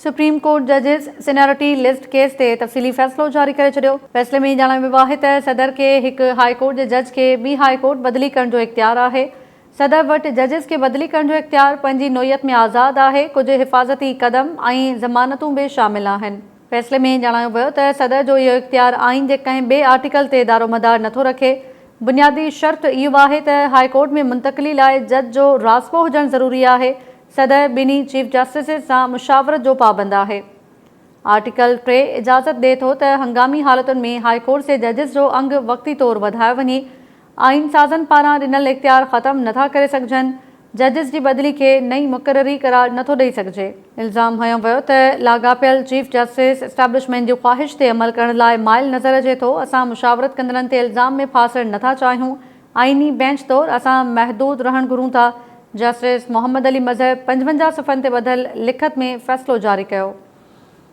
Supreme court जजिस seniority list case ते तफ़सीली फ़ैसिलो जारी करे छॾियो। फ़ैसिले में ॼाणायो वियो आहे त सदर खे हिकु हाई कोर्ट जे जज खे ॿी हाई कोर्ट बदिली करण जो इख्तियार आहे। सदर वटि जजिस खे बदिली करण जो इख्तियार पंहिंजी नोयत में आज़ादु आहे। कुझु हिफ़ाज़ती क़दम ऐं ज़मानतूं बि शामिल आहिनि। फ़ैसिले में ॼाणायो वियो त सदर जो इहो इख्तियार आइन जे कंहिं ॿिए आर्टिकल ते दारोमदार नथो रखे। बुनियादी शर्त इहो आहे त हाई कोर्ट में मुंतक़िली लाइ जज जो राज़पो हुजणु ज़रूरी आहे। सदर ॿिन्ही चीफ जस्टिस सां मुशावरत जो पाबंद आहे। आर्टिकल 3 इजाज़त ॾिए थो त हंगामी हालतुनि में हाई कोर्ट जे जजिस जो अंग वक़्ती तौरु वधायो वञे। आइन साज़न पारां ॾिनल इख्तियार ख़त्म नथा करे सघजनि। जजिस जी बदिली खे नई मुक़ररी करार नथो ॾेई सघिजे। इल्ज़ाम हयो वियो त लाॻापियल चीफ जस्टिस एस्टेब्लिशमेंट जी ख़्वाहिश ते अमल करण लाइ माइल नज़र अचे थो। असां मुशावरत कंदड़नि ते इल्ज़ाम में फासण नथा चाहियूं। आइनी बेंच तौरु असां महदूद रहणु घुरूं था। जस्टिस मोहम्मद अली मज़हब 55 सफ़नि ते ॿधल लिखत में फ़ैसिलो जारी कयो।